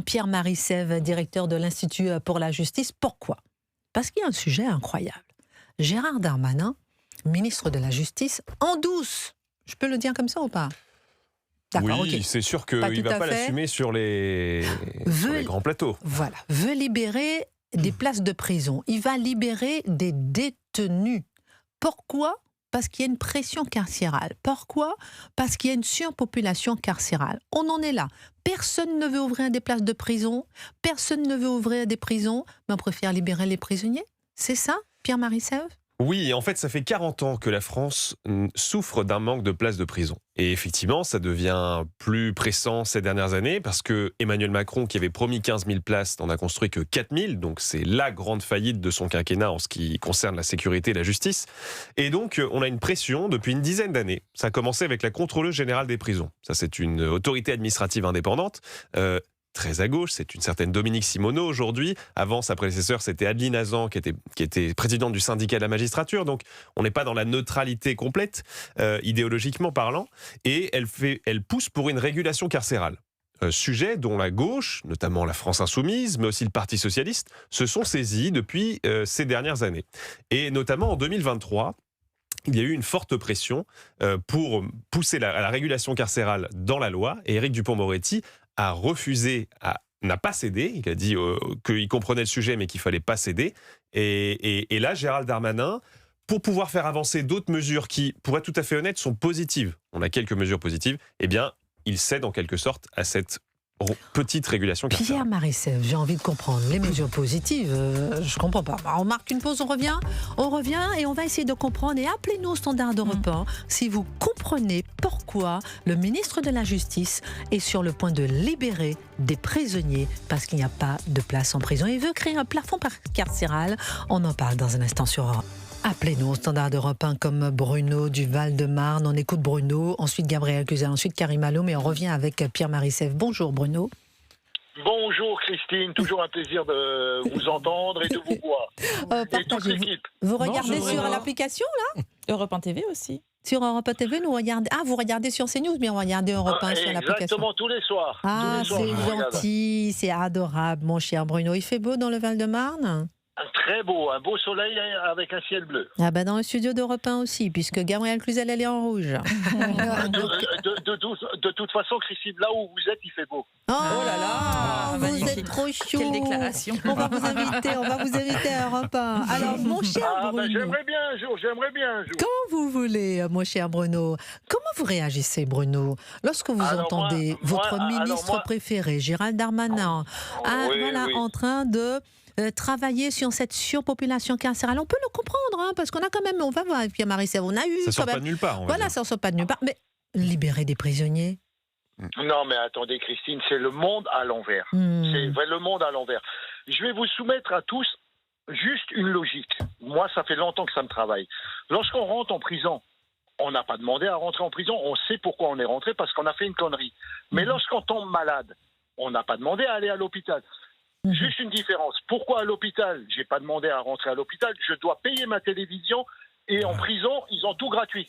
Pierre-Marie Sève, directeur de l'Institut pour la justice. Pourquoi ? Parce qu'il y a un sujet incroyable. Gérard Darmanin, ministre de la Justice, en douce. Je peux le dire comme ça ou pas ? D'accord, oui, okay. C'est sûr qu'il ne va pas l'assumer sur les grands plateaux. Voilà, veut libérer des places de prison. Il va libérer des détenus. Pourquoi ? Parce qu'il y a une pression carcérale. Pourquoi ? Parce qu'il y a une surpopulation carcérale. On en est là. Personne ne veut ouvrir des places de prison. Personne ne veut ouvrir des prisons. Mais on préfère libérer les prisonniers. C'est ça, Pierre-Marie Sève ? Oui, en fait, ça fait 40 ans que la France souffre d'un manque de places de prison. Et effectivement, ça devient plus pressant ces dernières années parce que Emmanuel Macron, qui avait promis 15 000 places, n'en a construit que 4 000. Donc, c'est la grande faillite de son quinquennat en ce qui concerne la sécurité et la justice. Et donc, on a une pression depuis une dizaine d'années. Ça a commencé avec la Contrôleuse générale des prisons. Ça, c'est une autorité administrative indépendante. Très à gauche, c'est une certaine Dominique Simonnot aujourd'hui. Avant, sa prédécesseur, c'était Adeline Hazan, qui était présidente du syndicat de la magistrature. Donc, on n'est pas dans la neutralité complète, idéologiquement parlant. Et elle pousse pour une régulation carcérale. Sujet dont la gauche, notamment la France Insoumise, mais aussi le Parti Socialiste, se sont saisis depuis ces dernières années. Et notamment en 2023, il y a eu une forte pression pour pousser à la régulation carcérale dans la loi. Et Éric Dupond-Moretti n'a pas cédé. Il a dit qu'il comprenait le sujet, mais qu'il ne fallait pas céder. Et là, Gérald Darmanin, pour pouvoir faire avancer d'autres mesures qui, pour être tout à fait honnête, sont positives, on a quelques mesures positives, eh bien, il cède en quelque sorte à cette petite régulation carcérale. Pierre-Marie Sève, j'ai envie de comprendre les mesures positives. Je comprends pas. On marque une pause, on revient et on va essayer de comprendre. Et appelez-nous au standard d'Europe 1 si vous comprenez pourquoi le ministre de la Justice est sur le point de libérer des prisonniers parce qu'il n'y a pas de place en prison. Il veut créer un plafond carcéral. On en parle dans un instant sur Europe. Appelez-nous au standard d'Europe 1 comme Bruno du Val-de-Marne. On écoute Bruno, ensuite Gabriel Cluzel, ensuite Karim Allo, mais on revient avec Pierre-Marie Sève. Bonjour Bruno. Bonjour Christine, toujours un plaisir de vous entendre et de vous voir. Et toute l'équipe. Vous regardez sur l'application là ? Europe 1 TV aussi. Sur Europe 1 TV, nous regardez. Ah, vous regardez sur CNews, mais on regardez Europe 1 sur l'application. Exactement, tous les soirs. Ah, c'est gentil, c'est adorable, mon cher Bruno. Il fait beau dans le Val-de-Marne ? Très beau, un beau soleil avec un ciel bleu. Ah ben dans le studio d'Europe 1 aussi, puisque Gabriel Cluzel, elle est en rouge. De toute façon, Christine, là où vous êtes, il fait beau. Oh là là, vous êtes trop chaud. Quelle déclaration. On va vous inviter à Europe 1. Alors, mon cher Bruno. J'aimerais bien un jour. Quand vous voulez, mon cher Bruno. Comment vous réagissez, Bruno, lorsque vous entendez votre ministre préféré, Gérald Darmanin, en train de travailler sur cette surpopulation carcérale? On peut le comprendre, parce qu'on a quand même, on va voir, Pierre-Marie Sève, on a eu... Ça sort pas de nulle part. Voilà, ça sort pas de nulle part. Mais libérer des prisonniers? Non, mais attendez, Christine, c'est le monde à l'envers. C'est le monde à l'envers. Je vais vous soumettre à tous juste une logique. Moi, ça fait longtemps que ça me travaille. Lorsqu'on rentre en prison, on n'a pas demandé à rentrer en prison. On sait pourquoi on est rentré, parce qu'on a fait une connerie. Mais lorsqu'on tombe malade, on n'a pas demandé à aller à l'hôpital. Juste une différence. Pourquoi à l'hôpital ? J'ai pas demandé à rentrer à l'hôpital. Je dois payer ma télévision et en prison, ils ont tout gratuit.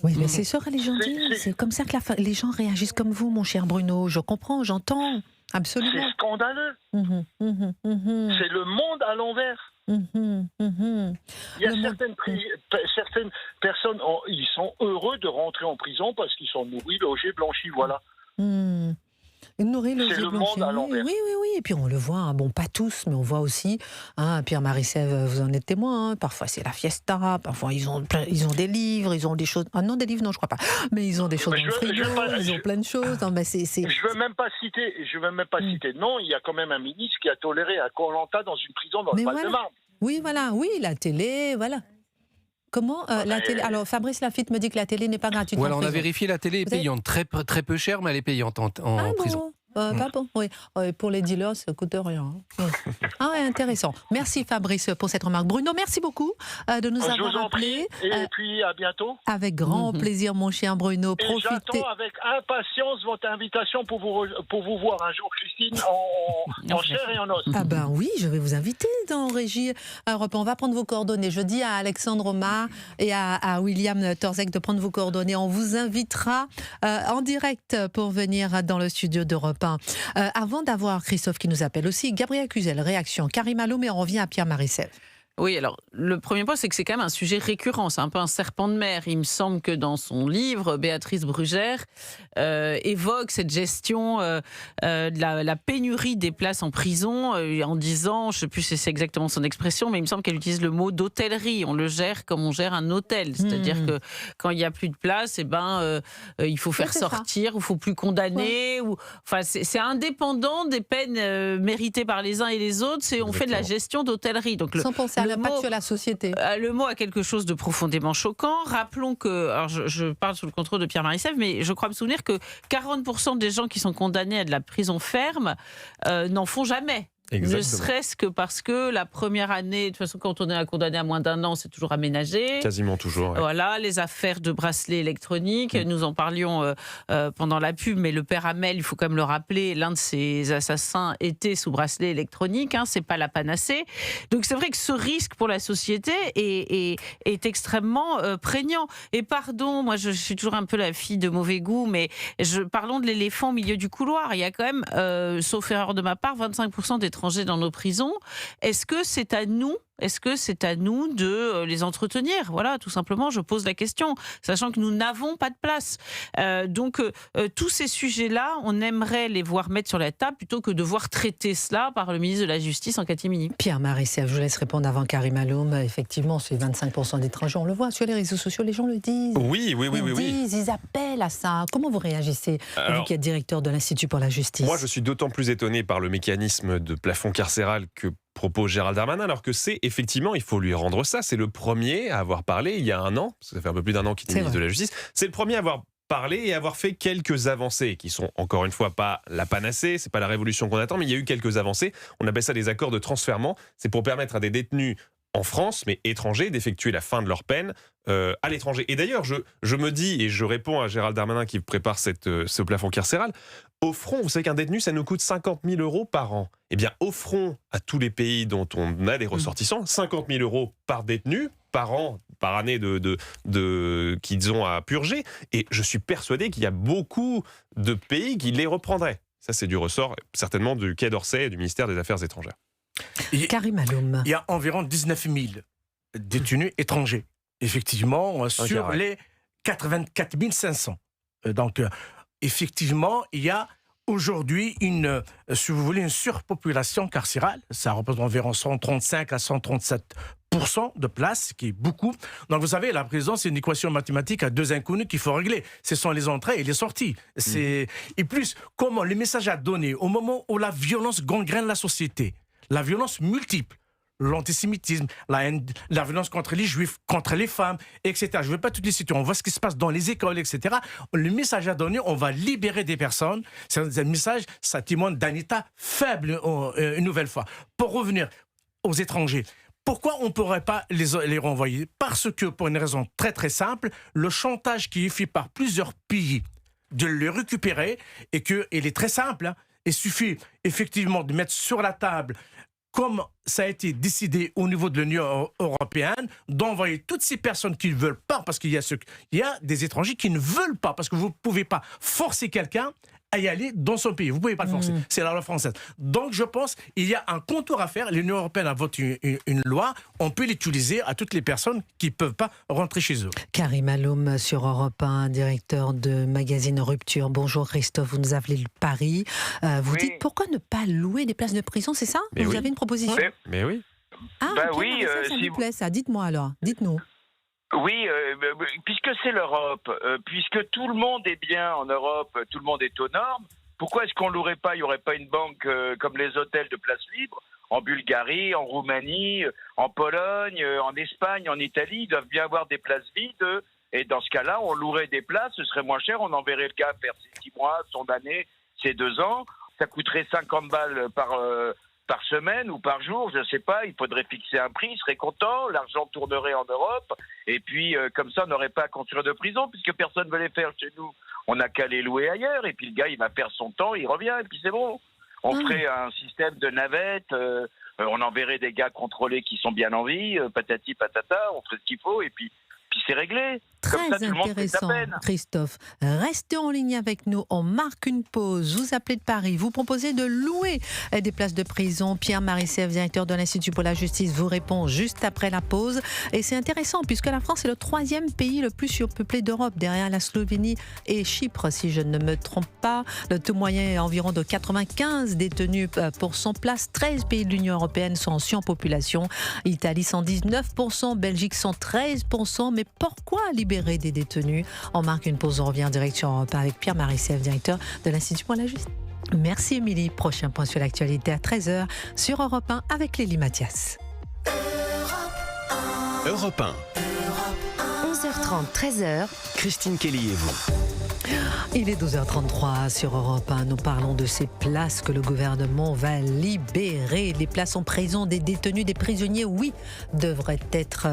Oui, mais c'est sûr que les gens disent. C'est comme ça que les gens réagissent comme vous, mon cher Bruno. Je comprends, j'entends. Absolument. C'est scandaleux. C'est le monde à l'envers. Il y a certaines personnes, ils sont heureux de rentrer en prison parce qu'ils sont nourris, logés, blanchis, voilà. Nourrir le c'est le monde à l'envers. Oui. Et puis on le voit, bon pas tous, mais on voit aussi, Pierre-Marie Sève, vous en êtes témoin, parfois c'est la fiesta, parfois ils ont des livres, ils ont des choses... Ah non, des livres, non, je crois pas. Mais ils ont des choses dans le frigo, ils ont plein de choses. Non, mais Je veux même pas citer. Non, il y a quand même un ministre qui a toléré un Koh-Lanta dans une prison dans le Val-de-Marne. Oui, voilà, la télé, voilà. Comment la télé... Alors Fabrice Lafitte me dit que la télé n'est pas gratuite. Voilà, on a vérifié, la télé est payante, très peu chère, mais elle est payante en prison. Pas bon, oui. Pour les dealers, ça ne coûte rien. Ah ouais, intéressant. Merci Fabrice pour cette remarque. Bruno, merci beaucoup de nous avoir appelés. Et puis à bientôt. Avec grand plaisir, mon cher Bruno. Profitez. Et j'attends avec impatience votre invitation pour vous voir un jour, Christine, en chair et en os. Ah ben oui, je vais vous inviter dans Régie Europe. On va prendre vos coordonnées. Je dis à Alexandre Omar et à William Torzek de prendre vos coordonnées. On vous invitera en direct pour venir dans le studio d'Europe 1 1. Avant d'avoir Christophe qui nous appelle aussi, Gabriel Cluzel, réaction. Karim Alloum, et on revient à Pierre Maricev. Oui, alors le premier point, c'est que c'est quand même un sujet récurrent, c'est un peu un serpent de mer. Il me semble que dans son livre, Béatrice Brugère évoque cette gestion de la pénurie des places en prison en disant, je ne sais plus si c'est exactement son expression, mais il me semble qu'elle utilise le mot d'hôtellerie. On le gère comme on gère un hôtel, c'est-à-dire que quand il n'y a plus de place, il faut faire sortir, il ne faut plus condamner. Enfin, c'est indépendant des peines méritées par les uns et les autres, on fait de la gestion d'hôtellerie. Donc sans penser à l'impact sur la société. Le mot a quelque chose de profondément choquant. Rappelons que, alors je parle sous le contrôle de Pierre Maricev, mais je crois me souvenir que 40% des gens qui sont condamnés à de la prison ferme n'en font jamais. Exactement. Ne serait-ce que parce que la première année, de toute façon, quand on est condamné à moins d'1 an, c'est toujours aménagé. Quasiment toujours. Ouais. Voilà, les affaires de bracelets électroniques. Nous en parlions pendant la pub, mais le père Hamel, il faut quand même le rappeler, l'un de ses assassins était sous bracelet électronique. C'est pas la panacée. Donc c'est vrai que ce risque pour la société est extrêmement prégnant. Et pardon, moi je suis toujours un peu la fille de mauvais goût, mais parlons de l'éléphant au milieu du couloir. Il y a quand même, sauf erreur de ma part, 25% d'étrangers dans nos prisons. Est-ce que c'est à nous de les entretenir? Voilà, tout simplement, je pose la question, sachant que nous n'avons pas de place. Donc, tous ces sujets-là, on aimerait les voir mettre sur la table plutôt que de voir traiter cela par le ministre de la Justice en catimini. Pierre Maricev, je vous laisse répondre avant Karim Alloum. Effectivement, c'est 25% d'étrangers, on le voit sur les réseaux sociaux, les gens le disent. Oui. Ils appellent à ça. Comment vous réagissez, vous qui êtes directeur de l'Institut pour la Justice? Moi, je suis d'autant plus étonné par le mécanisme de plafond carcéral que propose Gérald Darmanin, alors que c'est effectivement, il faut lui rendre ça, c'est le premier à avoir parlé il y a 1 an, ça fait un peu plus d'1 an qu'il est ministre de la Justice, c'est le premier à avoir parlé et à avoir fait quelques avancées qui sont encore une fois pas la panacée, c'est pas la révolution qu'on attend, mais il y a eu quelques avancées. On appelle ça des accords de transfèrement, c'est pour permettre à des détenus en France, mais étrangers, d'effectuer la fin de leur peine à l'étranger. Et d'ailleurs, je me dis, et je réponds à Gérald Darmanin qui prépare ce plafond carcéral, offrons, vous savez qu'un détenu, ça nous coûte 50 000 € par an. Eh bien, offrons à tous les pays dont on a des ressortissants 50 000 € par détenu, par an, par année qu'ils ont à purger. Et je suis persuadé qu'il y a beaucoup de pays qui les reprendraient. Ça, c'est du ressort, certainement, du Quai d'Orsay et du ministère des Affaires étrangères. Karim Alloum. Il y a environ 19 000 détenus étrangers, effectivement, sur les 84 500. Donc, effectivement, il y a aujourd'hui si vous voulez, une surpopulation carcérale. Ça représente environ 135 à 137% de places, ce qui est beaucoup. Donc, vous savez, la prison, c'est une équation mathématique à 2 inconnus qu'il faut régler. Ce sont les entrées et les sorties. Et plus, comment le message à donner au moment où la violence gangrène la société, la violence multiple, l'antisémitisme, la haine, la violence contre les juifs, contre les femmes, etc. Je ne vais pas toutes les citer, on voit ce qui se passe dans les écoles, etc. Le message à donner, on va libérer des personnes. C'est un message, ça témoigne d'un état faible, une nouvelle fois. Pour revenir aux étrangers, pourquoi on ne pourrait pas les renvoyer? Parce que, pour une raison très très simple, le chantage qui est fait par plusieurs pays de les récupérer, et qu'il est très simple, il suffit effectivement de mettre sur la table, comme ça a été décidé au niveau de l'Union européenne, d'envoyer toutes ces personnes qui ne veulent pas, parce qu'il y a des étrangers qui ne veulent pas, parce que vous ne pouvez pas forcer quelqu'un à y aller dans son pays. Vous ne pouvez pas le forcer. C'est la loi française. Donc, je pense qu'il y a un contour à faire. L'Union européenne a voté une loi. On peut l'utiliser à toutes les personnes qui ne peuvent pas rentrer chez eux. Karim Alloum sur Europe 1, directeur de magazine Rupture. Bonjour Christophe, vous nous appelez le Paris. Vous dites pourquoi ne pas louer des places de prison, c'est ça? Vous avez une proposition? Mais oui. Ah, ça vous plaît ça. Dites-moi alors, dites-nous. Oui, puisque c'est l'Europe, puisque tout le monde est bien en Europe, tout le monde est aux normes, pourquoi est-ce qu'on louerait pas, il n'y aurait pas une banque comme les hôtels de place libre en Bulgarie, en Roumanie, en Pologne, en Espagne, en Italie, ils doivent bien avoir des places vides, et dans ce cas-là, on louerait des places, ce serait moins cher, on enverrait le gars faire ses 6 mois, son année, ses 2 ans, ça coûterait 50 balles par semaine ou par jour, je ne sais pas, il faudrait fixer un prix, il serait content, l'argent tournerait en Europe, et puis comme ça on n'aurait pas à construire de prison, puisque personne ne veut les faire chez nous, on n'a qu'à les louer ailleurs, et puis le gars il va faire son temps, il revient, et puis c'est bon. On ferait un système de navette, on enverrait des gars contrôlés qui sont bien en vie, patati patata, on ferait ce qu'il faut, et puis c'est réglé. Très ça, tout le monde fait sa intéressant, peine. Christophe. Restez en ligne avec nous. On marque une pause. Vous appelez de Paris. Vous proposez de louer des places de prison. Pierre-Marie Sèvres, directeur de l'Institut pour la justice, vous répond juste après la pause. Et c'est intéressant puisque la France est le 3e pays le plus surpeuplé d'Europe, derrière la Slovénie et Chypre, si je ne me trompe pas. Le taux moyen est environ de 95 détenus pour 100 places. 13 pays de l'Union européenne sont en surpopulation. Italie 119%, Belgique 113%. Mais pourquoi libérer des détenus? On marque une pause, on revient en direction Europe 1 avec Pierre-Marie Sèvres, directeur de l'Institut pour la justice. Merci Émilie. Prochain point sur l'actualité à 13h sur Europe 1 avec Lélie Mathias. Europe 1. 11h30, 13h. Christine Kelly et vous. Il est 12h33 sur Europe 1. Nous parlons de ces places que le gouvernement va libérer. Les places en prison des détenus, des prisonniers, oui, devraient être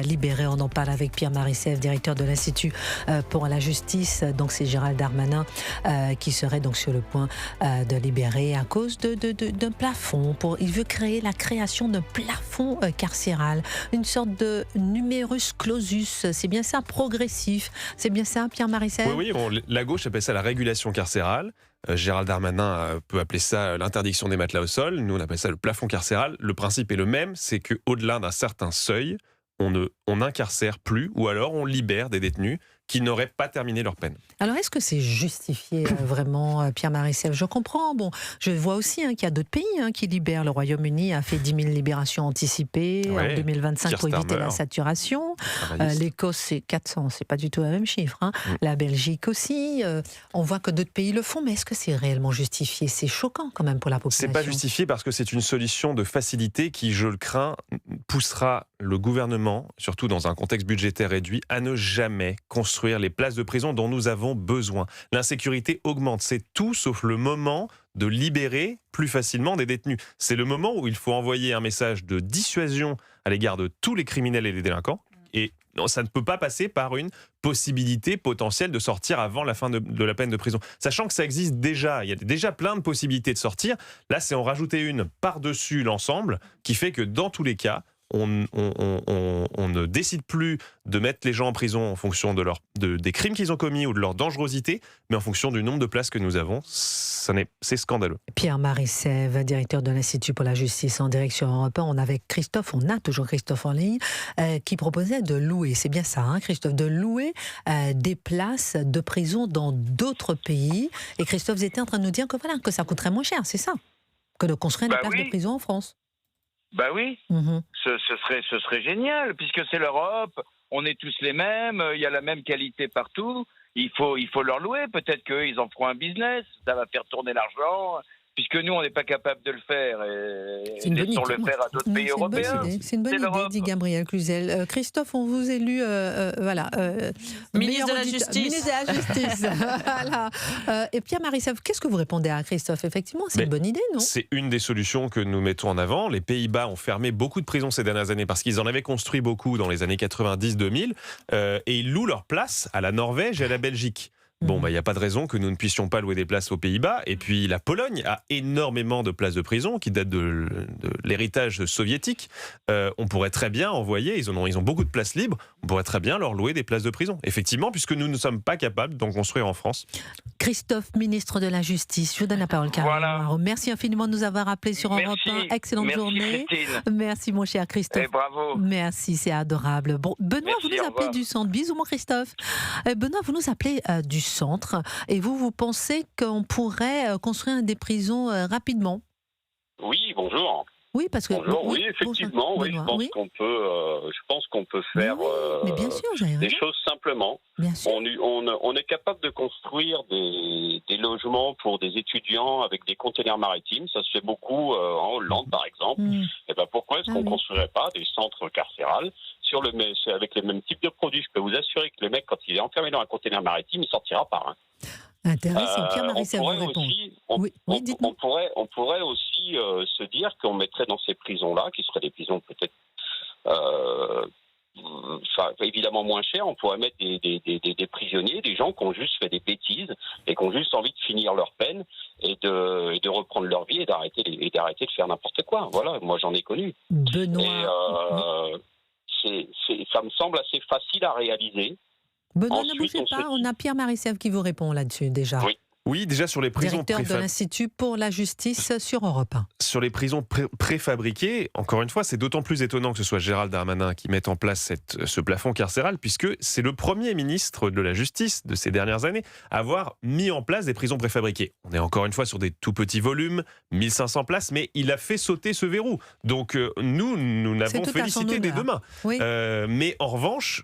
libérées. On en parle avec Pierre-Marie Sèvres, directeur de l'Institut pour la justice. Donc c'est Gérald Darmanin qui serait donc sur le point de libérer à cause d'un plafond. Il veut créer la création d'un plafond carcéral, une sorte de numerus clausus. C'est bien ça, progressif. C'est bien ça, Pierre-Marie Sèvres? Oui, la gauche appelle ça la régulation carcérale. Gérald Darmanin peut appeler ça l'interdiction des matelas au sol. Nous, on appelle ça le plafond carcéral. Le principe est le même, c'est qu'au-delà d'un certain seuil, on n'incarcère plus ou alors on libère des détenus qui n'auraient pas terminé leur peine. Alors, est-ce que c'est justifié vraiment, Pierre-Marie Sèvres? Je comprends. Bon, je vois aussi qu'il y a d'autres pays qui libèrent. Le Royaume-Uni a fait 10 000 libérations anticipées en 2025 pour éviter la saturation. L'Écosse, c'est 400. C'est pas du tout le même chiffre. La Belgique aussi. On voit que d'autres pays le font. Mais est-ce que c'est réellement justifié? C'est choquant quand même pour la population. C'est pas justifié parce que c'est une solution de facilité qui, je le crains, poussera le gouvernement, surtout dans un contexte budgétaire réduit, à ne jamais construire les places de prison dont nous avons besoin. L'insécurité augmente. C'est tout sauf le moment de libérer plus facilement des détenus. C'est le moment où il faut envoyer un message de dissuasion à l'égard de tous les criminels et les délinquants. Et non, ça ne peut pas passer par une possibilité potentielle de sortir avant la fin de la peine de prison. Sachant que ça existe déjà. Il y a déjà plein de possibilités de sortir. Là, c'est en rajouter une par-dessus l'ensemble qui fait que dans tous les cas, on ne décide plus de mettre les gens en prison en fonction des crimes qu'ils ont commis ou de leur dangerosité, mais en fonction du nombre de places que nous avons. C'est scandaleux. Pierre-Marie Sèvres, directeur de l'Institut pour la justice en direction Europe 1. On a toujours Christophe en ligne, qui proposait de louer, c'est bien ça, Christophe, de louer des places de prison dans d'autres pays. Et Christophe, vous étiez en train de nous dire que ça coûterait moins cher, c'est ça, que de construire des places de prison en France. Bah oui, ce serait génial, puisque c'est l'Europe, on est tous les mêmes, il y a la même qualité partout, il faut leur louer, peut-être qu'ils en feront un business, ça va faire tourner l'argent, puisque nous on n'est pas capable de le faire, et laissons le faire à d'autres pays européens. C'est une bonne idée, dit Gabriel Cluzel. Christophe, on vous élu, ministre de la Justice. Ministre de la Justice. Voilà. Et Pierre-Marie Sèvres, qu'est-ce que vous répondez à Christophe? Effectivement, c'est une bonne idée, non? C'est une des solutions que nous mettons en avant. Les Pays-Bas ont fermé beaucoup de prisons ces dernières années parce qu'ils en avaient construit beaucoup dans les années 90-2000 et ils louent leur place à la Norvège et à la Belgique. Bon, il n'y a pas de raison que nous ne puissions pas louer des places aux Pays-Bas. Et puis, la Pologne a énormément de places de prison qui datent de l'héritage soviétique. On pourrait très bien envoyer, ils ont beaucoup de places libres, on pourrait très bien leur louer des places de prison. Effectivement, puisque nous ne sommes pas capables d'en construire en France. Christophe, ministre de la Justice, je vous donne la parole, Caroline. Voilà. Merci infiniment de nous avoir appelés sur Europe 1. Excellente journée. Christine. Merci, mon cher Christophe. Et bravo. Merci, c'est adorable. Bon, Benoît, vous nous appelez du centre. Bisous, mon Christophe. Benoît, vous nous appelez du centre. Et vous pensez qu'on pourrait construire des prisons rapidement? Oui, bonjour. Oui, parce que oui, effectivement, oui, je pense qu'on peut faire mais bien sûr, des choses simplement. Bien sûr. On est capable de construire des logements pour des étudiants avec des containers maritimes. Ça se fait beaucoup en Hollande, par exemple. Et ben pourquoi est-ce qu'on construirait pas des centres carcérales avec les mêmes types de produits? Je peux vous assurer que le mec, quand il est enfermé dans un container maritime, il sortira pas. Intéressant. Pierre-Marie Sèvres vous répond. On pourrait aussi se dire qu'on mettrait dans ces prisons-là, qui seraient des prisons peut-être évidemment moins chères, on pourrait mettre des prisonniers, des gens qui ont juste fait des bêtises et qui ont juste envie de finir leur peine et de reprendre leur vie et d'arrêter de faire n'importe quoi. Voilà, moi j'en ai connu. Benoît. Et ça me semble assez facile à réaliser. Benoît, Ensuite, ne bougez pas, on a Pierre Marissèvre qui vous répond là-dessus déjà. Oui. Oui, déjà sur les prisons Directeur de l'Institut pour la justice sur Europe 1. Sur les prisons préfabriquées, encore une fois, c'est d'autant plus étonnant que ce soit Gérald Darmanin qui mette en place ce plafond carcéral, puisque c'est le premier ministre de la Justice de ces dernières années à avoir mis en place des prisons préfabriquées. On est encore une fois sur des tout petits volumes, 1500 places, mais il a fait sauter ce verrou. Donc nous n'avons félicité des deux mains. Oui. Mais en revanche,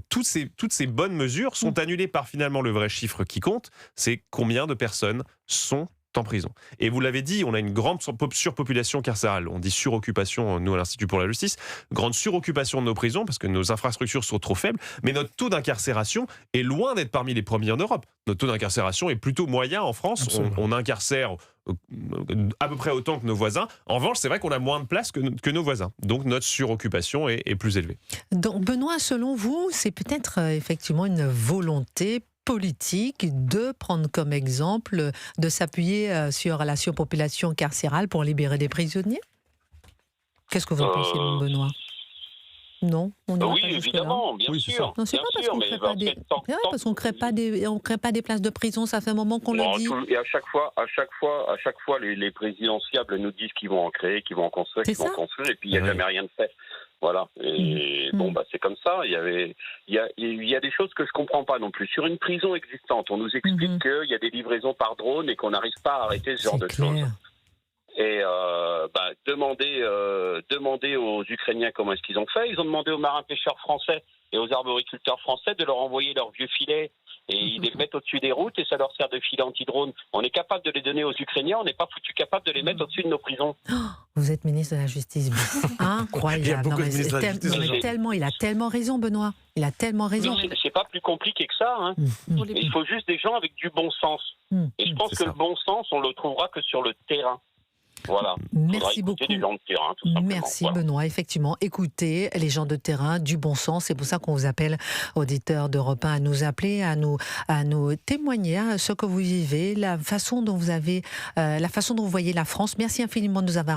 toutes ces bonnes mesures sont annulées par finalement le vrai chiffre qui compte, c'est combien de personnes sont en prison. Et vous l'avez dit, on a une grande surpopulation carcérale. On dit suroccupation, nous, à l'Institut pour la justice. Grande suroccupation de nos prisons, parce que nos infrastructures sont trop faibles. Mais notre taux d'incarcération est loin d'être parmi les premiers en Europe. Notre taux d'incarcération est plutôt moyen en France. On incarcère à peu près autant que nos voisins. En revanche, c'est vrai qu'on a moins de place que nos voisins. Donc notre suroccupation est plus élevée. Donc Benoît, selon vous, c'est peut-être effectivement une volonté politique de prendre comme exemple, de s'appuyer sur la surpopulation carcérale pour libérer des prisonniers? Qu'est-ce que vous en pensez, Benoît? Non, on n'ira oui, pas évidemment, bien sûr. Non, c'est pas parce qu'on ne crée pas des places de prison, ça fait un moment qu'on le dit. Et à chaque fois, les présidentiables nous disent qu'ils vont en créer, qu'ils vont en construire, qu'ils vont en construire, et puis il n'y a jamais rien de fait. Voilà. Et c'est comme ça. Il y a des choses que je comprends pas non plus. Sur une prison existante, on nous explique qu'il y a des livraisons par drone et qu'on n'arrive pas à arrêter ce genre de choses. Et demandez aux Ukrainiens comment est-ce qu'ils ont fait. Ils ont demandé aux marins-pêcheurs français et aux arboriculteurs français de leur envoyer leurs vieux filets. Et ils les mettent au-dessus des routes et ça leur sert de filet anti-drone. On est capable de les donner aux Ukrainiens, on n'est pas foutu capable de les mettre au-dessus de nos prisons. Vous êtes ministre de la Justice. Incroyable. Il a tellement raison, Benoît. Il a tellement raison. C'est pas plus compliqué que ça. Hein. Il faut juste des gens avec du bon sens. Et je pense que le bon sens, on le trouvera que sur le terrain. Voilà. Merci beaucoup. Les gens de terrain, tout simplement. Merci Benoît. Effectivement, écoutez les gens de terrain, du bon sens. C'est pour ça qu'on vous appelle, auditeurs d'Europe 1, à nous appeler, à nous témoigner ce que vous vivez, la façon dont vous voyez la France. Merci infiniment de nous avoir